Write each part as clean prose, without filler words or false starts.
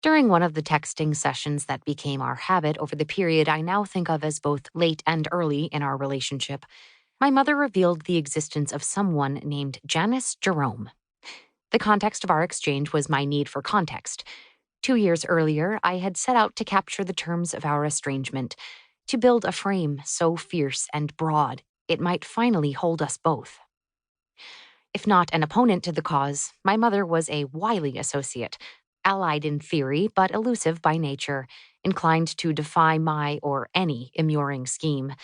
During one of the texting sessions that became our habit over the period I now think of as both late and early in our relationship, my mother revealed the existence of someone named Janis Jerome. The context of our exchange was my need for context. 2 years earlier, I had set out to capture the terms of our estrangement, to build a frame so fierce and broad it might finally hold us both. If not an opponent to the cause, my mother was a wily associate, allied in theory but elusive by nature, inclined to defy my or any immuring scheme.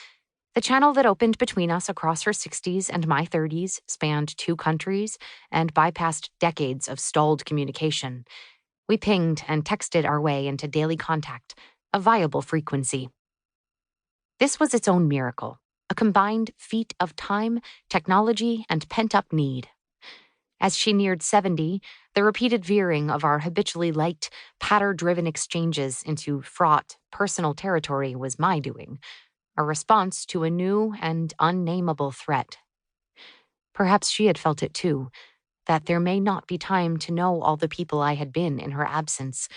The channel that opened between us across her 60s and my 30s spanned 2 countries and bypassed decades of stalled communication. We pinged and texted our way into daily contact, a viable frequency. This was its own miracle, a combined feat of time, technology, and pent-up need. As she neared 70, the repeated veering of our habitually light, patter-driven exchanges into fraught, personal territory was my doing, a response to a new and unnameable threat. Perhaps she had felt it too, that there may not be time to know all the people I had been in her absence,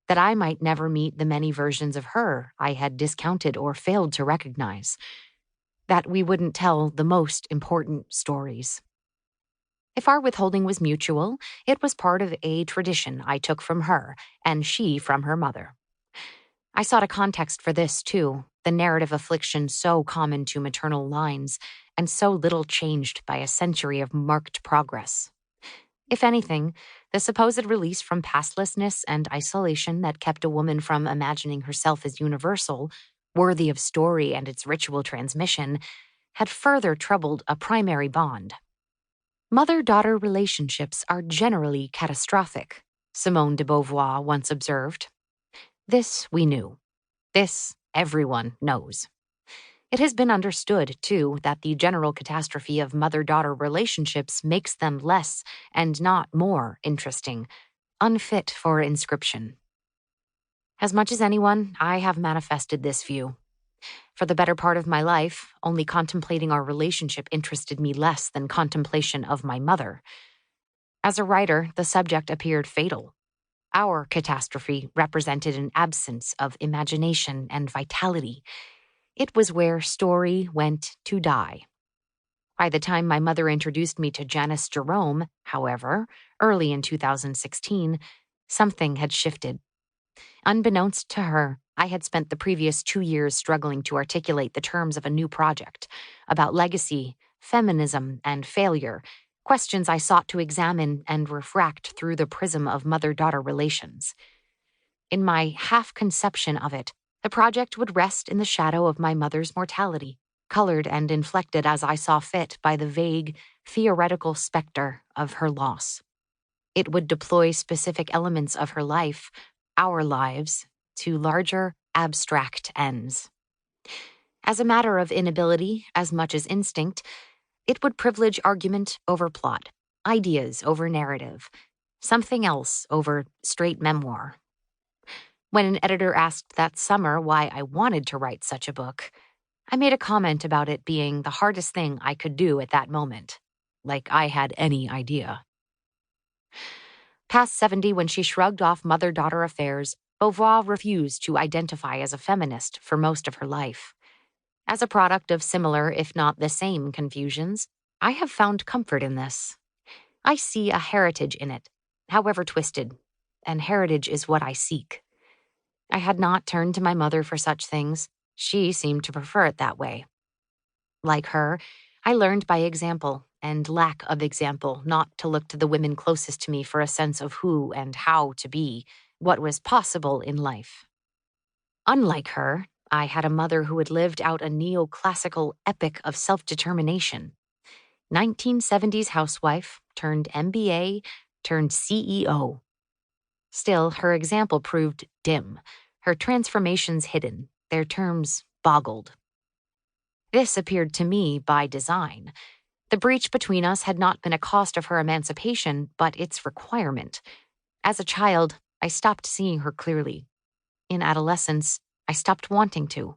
that I might never meet the many versions of her I had discounted or failed to recognize, that we wouldn't tell the most important stories. If our withholding was mutual, it was part of a tradition I took from her, and she from her mother. I sought a context for this, too, the narrative affliction so common to maternal lines, and so little changed by a century of marked progress. If anything, the supposed release from pastlessness and isolation that kept a woman from imagining herself as universal, worthy of story and its ritual transmission, had further troubled a primary bond. Mother-daughter relationships are generally catastrophic, Simone de Beauvoir once observed. This we knew. This everyone knows. It has been understood, too, that the general catastrophe of mother-daughter relationships makes them less and not more interesting, unfit for inscription. As much as anyone, I have manifested this view. For the better part of my life, only contemplating our relationship interested me less than contemplation of my mother. As a writer, the subject appeared fatal. Our catastrophe represented an absence of imagination and vitality. It was where story went to die. By the time my mother introduced me to Janis Jerome, however, early in 2016, something had shifted. Unbeknownst to her, I had spent the previous 2 years struggling to articulate the terms of a new project about legacy, feminism, and failure, questions I sought to examine and refract through the prism of mother-daughter relations. In my half-conception of it, the project would rest in the shadow of my mother's mortality, colored and inflected as I saw fit by the vague, theoretical specter of her loss. It would deploy specific elements of her life, our lives, to larger, abstract ends. As a matter of inability, as much as instinct, it would privilege argument over plot, ideas over narrative, something else over straight memoir. When an editor asked that summer why I wanted to write such a book, I made a comment about it being the hardest thing I could do at that moment, like I had any idea. Past 70, when she shrugged off mother-daughter affairs, Beauvoir refused to identify as a feminist for most of her life. As a product of similar, if not the same, confusions, I have found comfort in this. I see a heritage in it, however twisted, and heritage is what I seek. I had not turned to my mother for such things. She seemed to prefer it that way. Like her, I learned by example and lack of example not to look to the women closest to me for a sense of who and how to be, what was possible in life. Unlike her, I had a mother who had lived out a neoclassical epic of self-determination. 1970s housewife turned MBA turned CEO. Still, her example proved dim, her transformations hidden, their terms boggled. This appeared to me by design. The breach between us had not been a cost of her emancipation, but its requirement. As a child, I stopped seeing her clearly. In adolescence, I stopped wanting to.